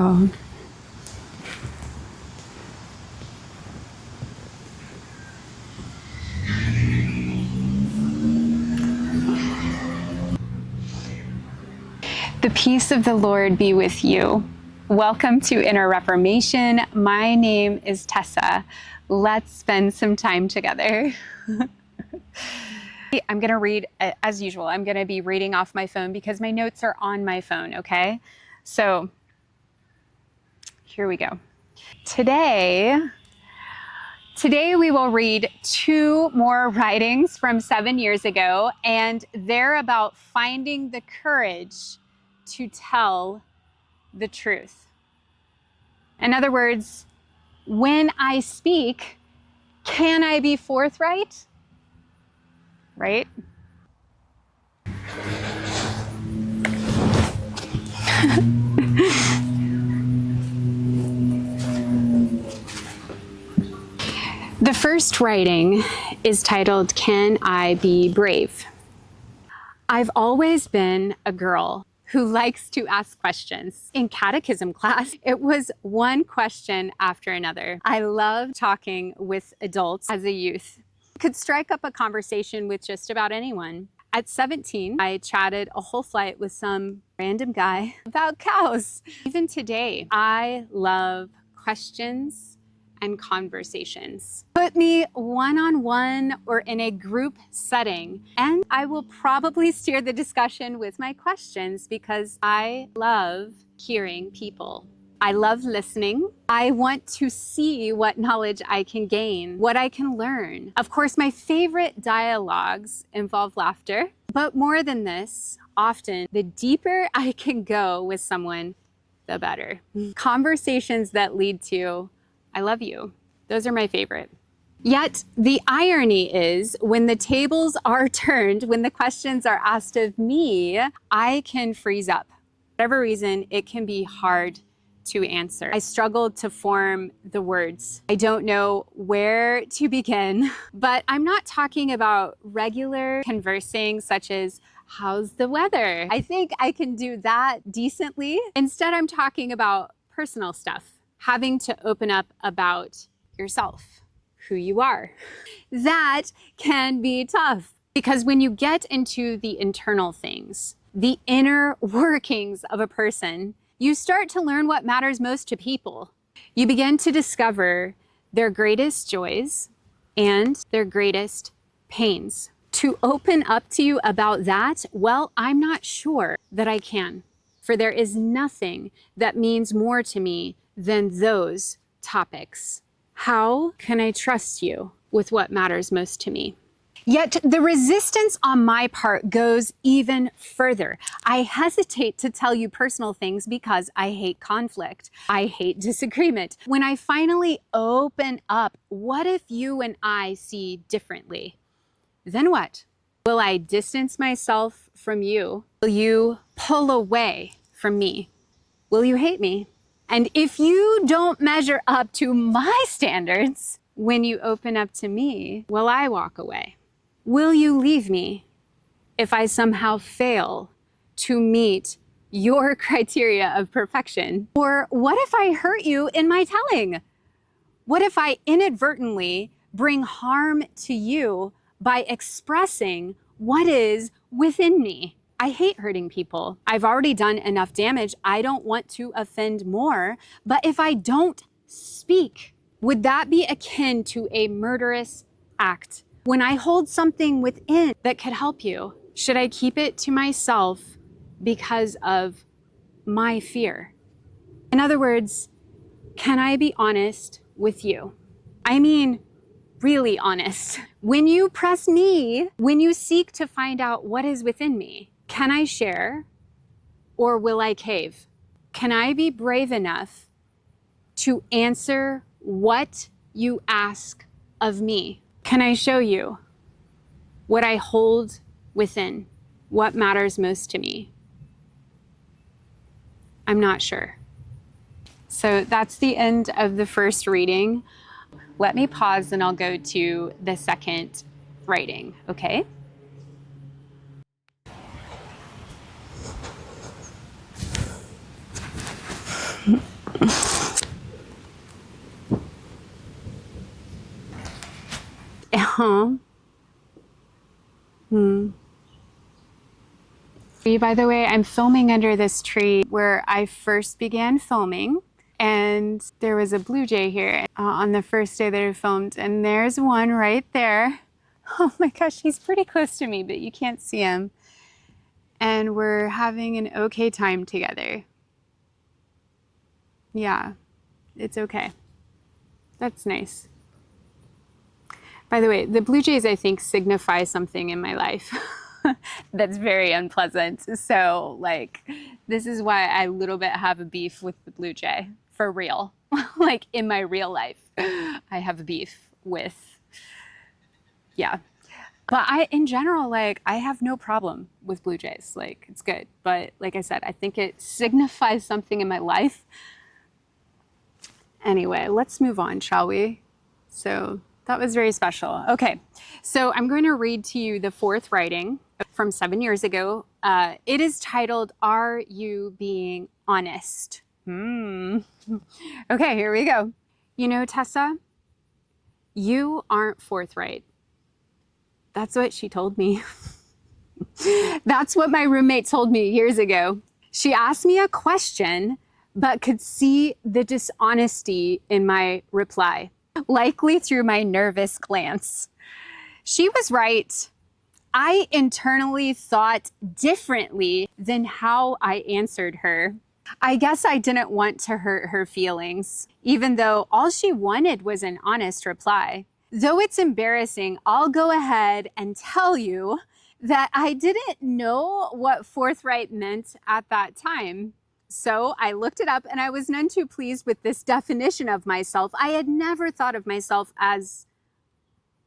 Wow. The peace of the Lord be with you. Welcome to Inner Reformation. My name is Tessa. Let's spend some time together. I'm going to read, as usual, I'm going to be reading off my phone because my notes are on my phone, okay? So here we go. Today we will read 2 more writings from 7 years ago, and they're about finding the courage to tell the truth. In other words, when I speak, can I be forthright? Right? The first writing is titled, Can I Be Brave? I've always been a girl who likes to ask questions. In catechism class, it was one question after another. I loved talking with adults as a youth. I could strike up a conversation with just about anyone. At 17, I chatted a whole flight with some random guy about cows. Even today, I love questions and conversations. Put me one-on-one or in a group setting, and I will probably steer the discussion with my questions because I love hearing people. I love listening. I want to see what knowledge I can gain, what I can learn. Of course, my favorite dialogues involve laughter, but more than this, often the deeper I can go with someone, the better. Conversations that lead to I love you. Those are my favorite. Yet the irony is when the tables are turned, when the questions are asked of me, I can freeze up. For whatever reason, it can be hard to answer. I struggle to form the words. I don't know where to begin, but I'm not talking about regular conversing such as, how's the weather? I think I can do that decently. Instead, I'm talking about personal stuff. Having to open up about yourself, who you are. That can be tough because when you get into the internal things, the inner workings of a person, you start to learn what matters most to people. You begin to discover their greatest joys and their greatest pains. To open up to you about that, well, I'm not sure that I can, for there is nothing that means more to me than those topics. How can I trust you with what matters most to me? Yet the resistance on my part goes even further. I hesitate to tell you personal things because I hate conflict. I hate disagreement. When I finally open up, what if you and I see differently? Then what? Will I distance myself from you? Will you pull away from me? Will you hate me? And if you don't measure up to my standards when you open up to me, will I walk away? Will you leave me if I somehow fail to meet your criteria of perfection? Or what if I hurt you in my telling? What if I inadvertently bring harm to you by expressing what is within me? I hate hurting people. I've already done enough damage. I don't want to offend more. But if I don't speak, would that be akin to a murderous act? When I hold something within that could help you, should I keep it to myself because of my fear? In other words, can I be honest with you? I mean, really honest. When you press me, when you seek to find out what is within me, can I share or will I cave? Can I be brave enough to answer what you ask of me? Can I show you what I hold within, what matters most to me? I'm not sure. So that's the end of the first reading. Let me pause and I'll go to the second writing, okay? By the way, I'm filming under this tree where I first began filming, and there was a blue jay here on the first day that I filmed, and there's one right there. Oh my gosh, he's pretty close to me, but you can't see him. And we're having an okay time together. Yeah, it's okay. That's nice. By the way, the blue jays, I think, signify something in my life that's very unpleasant. So, like, this is why I a little bit have a beef with the blue jay, for real. Like, in my real life, I have a beef with, yeah. But in general, like, I have no problem with blue jays. Like, it's good. But like I said, I think it signifies something in my life. Anyway, let's move on, shall we? So that was very special. Okay, so I'm going to read to you the fourth writing from 7 years ago. It is titled, Are You Being Honest? Okay, here we go. You know, Tessa, you aren't forthright. That's what she told me. That's what my roommate told me years ago. She asked me a question, but could see the dishonesty in my reply, likely through my nervous glance. She was right. I internally thought differently than how I answered her. I guess I didn't want to hurt her feelings, even though all she wanted was an honest reply. Though it's embarrassing, I'll go ahead and tell you that I didn't know what forthright meant at that time. So I looked it up and I was none too pleased with this definition of myself. I had never thought of myself as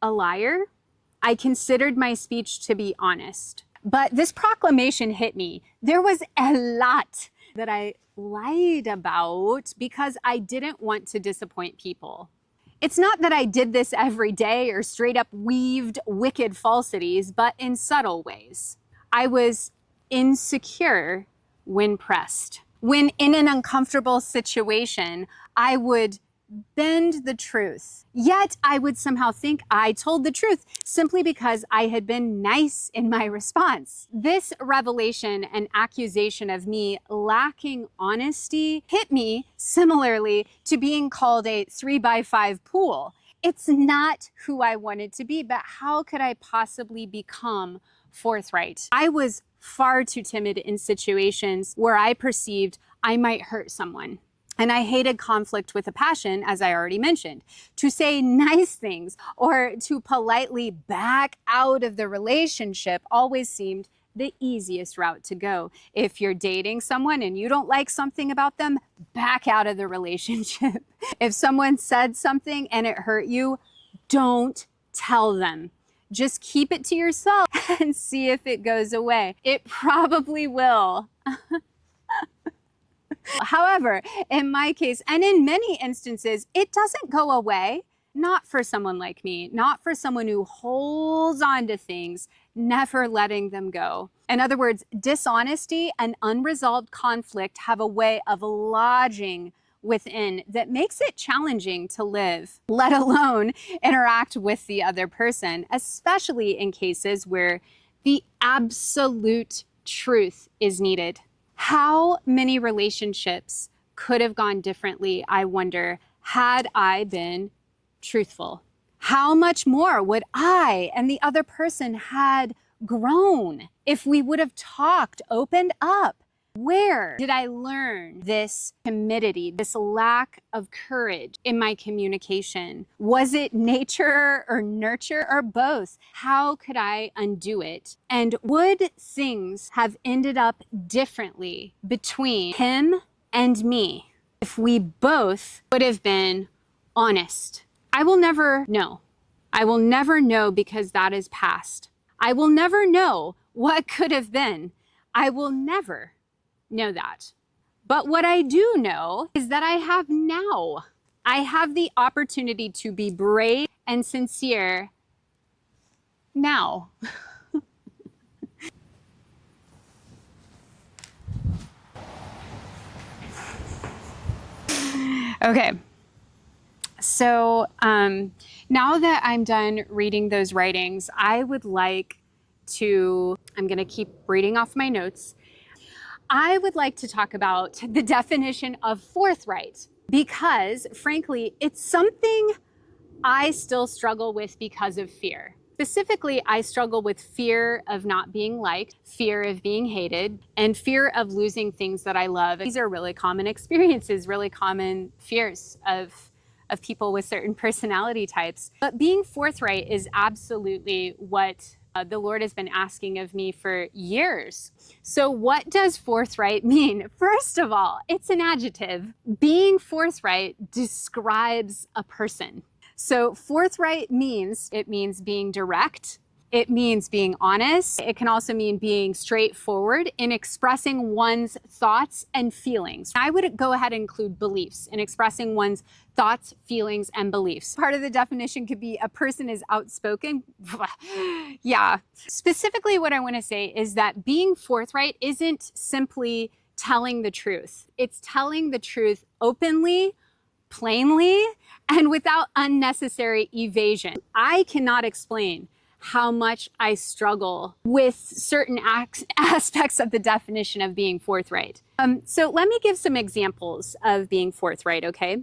a liar. I considered my speech to be honest. But this proclamation hit me. There was a lot that I lied about because I didn't want to disappoint people. It's not that I did this every day or straight up weaved wicked falsities, but in subtle ways. I was insecure when pressed. When in an uncomfortable situation, I would bend the truth. Yet I would somehow think I told the truth simply because I had been nice in my response. This revelation and accusation of me lacking honesty hit me similarly to being called a 3x5 pool. It's not who I wanted to be, but how could I possibly become forthright? I was far too timid in situations where I perceived I might hurt someone. And I hated conflict with a passion, as I already mentioned. To say nice things or to politely back out of the relationship always seemed the easiest route to go. If you're dating someone and you don't like something about them, back out of the relationship. If someone said something and it hurt you, don't tell them. Just keep it to yourself and see if it goes away. It probably will. However, in my case, and in many instances, it doesn't go away. Not for someone like me, not for someone who holds on to things, never letting them go. In other words, dishonesty and unresolved conflict have a way of lodging within that makes it challenging to live, let alone interact with the other person, especially in cases where the absolute truth is needed. How many relationships could have gone differently, I wonder, had I been truthful? How much more would I and the other person had grown if we would have talked, opened up? Where did I learn this timidity, this lack of courage in my communication? Was it nature or nurture or both? How could I undo it? And would things have ended up differently between him and me if we both would have been honest? I will never know. I will never know because that is past. I will never know what could have been. I will never know that. But what I do know is that I have now. I have the opportunity to be brave and sincere now. Okay. So now that I'm done reading those writings, I would like to, I'm going to keep reading off my notes. I would like to talk about the definition of forthright because, frankly, it's something I still struggle with because of fear. Specifically, I struggle with fear of not being liked, fear of being hated, and fear of losing things that I love. These are really common experiences, really common fears of people with certain personality types. But being forthright is absolutely what the Lord has been asking of me for years. So what does forthright mean? First of all, it's an adjective. Being forthright describes a person. So forthright means being direct. It means being honest. It can also mean being straightforward in expressing one's thoughts and feelings. I would go ahead and include beliefs in expressing one's thoughts, feelings, and beliefs. Part of the definition could be a person is outspoken. Yeah. Specifically, what I want to say is that being forthright isn't simply telling the truth. It's telling the truth openly, plainly, and without unnecessary evasion. I cannot explain how much I struggle with certain aspects of the definition of being forthright. So let me give some examples of being forthright, okay?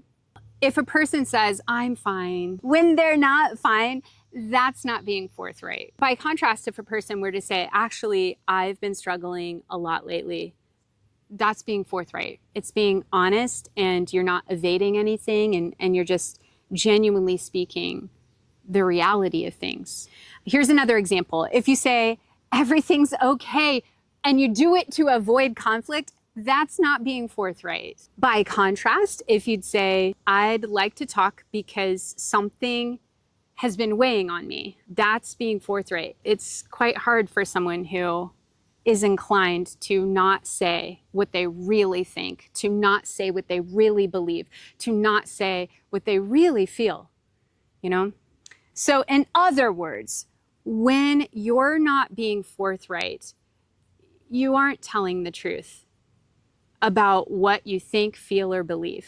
If a person says, I'm fine, when they're not fine, that's not being forthright. By contrast, if a person were to say, actually, I've been struggling a lot lately, that's being forthright. It's being honest, and you're not evading anything, and you're just genuinely speaking the reality of things. Here's another example. If you say, everything's okay, and you do it to avoid conflict, that's not being forthright. By contrast, if you'd say, I'd like to talk because something has been weighing on me, that's being forthright. It's quite hard for someone who is inclined to not say what they really think, to not say what they really believe, to not say what they really feel, you know? So in other words, when you're not being forthright, you aren't telling the truth about what you think, feel, or believe.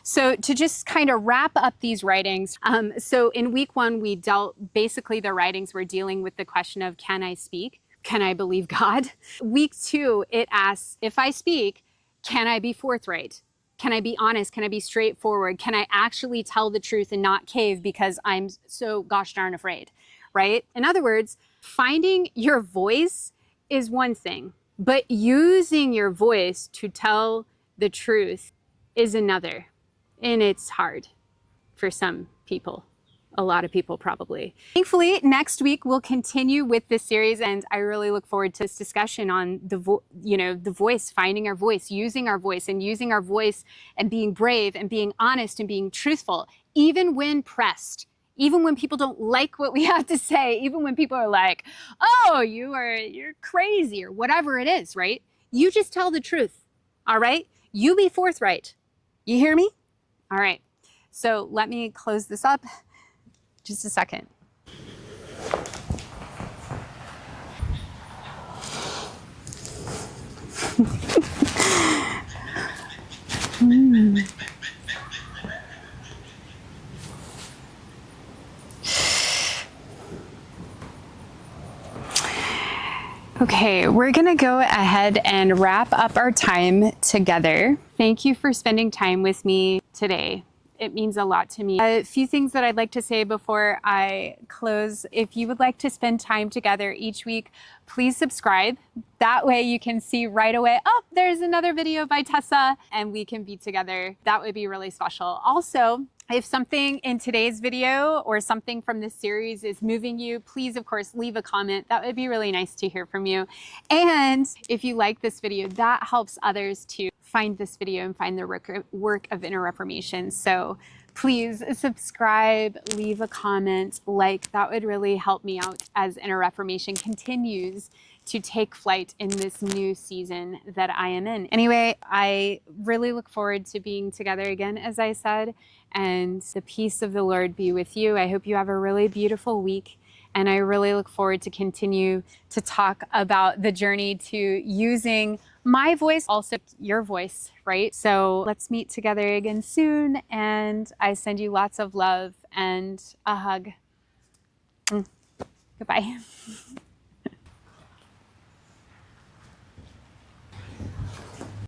So to just kind of wrap up these writings, so in week 1, we dealt, basically the writings were dealing with the question of, can I speak? Can I believe God? Week 2, it asks, if I speak, can I be forthright? Can I be honest? Can I be straightforward? Can I actually tell the truth and not cave because I'm so gosh darn afraid, right? In other words, finding your voice is one thing, but using your voice to tell the truth is another. And it's hard for some people. A lot of people probably. Thankfully, next week we'll continue with this series, and I really look forward to this discussion on the voice, finding our voice, using our voice, and being brave and being honest and being truthful, even when pressed, even when people don't like what we have to say, even when people are like, "Oh, you're crazy," or whatever it is, right? You just tell the truth. All right? You be forthright. You hear me? All right. So let me close this up. Just a second. Okay, we're gonna go ahead and wrap up our time together. Thank you for spending time with me today. It means a lot to me. A few things that I'd like to say before I close. If you would like to spend time together each week, please subscribe. That way you can see right away, oh, there's another video by Tessa, and we can be together. That would be really special. Also, if something in today's video or something from this series is moving you, please, of course, leave a comment. That would be really nice to hear from you. And if you like this video, that helps others to find this video and find the work of Inner Reformation. So please subscribe, leave a comment, like, that would really help me out as Inner Reformation continues to take flight in this new season that I am in. Anyway, I really look forward to being together again, as I said, and the peace of the Lord be with you. I hope you have a really beautiful week, and I really look forward to continue to talk about the journey to using my voice, also your voice, right? So let's meet together again soon. And I send you lots of love and a hug. Goodbye.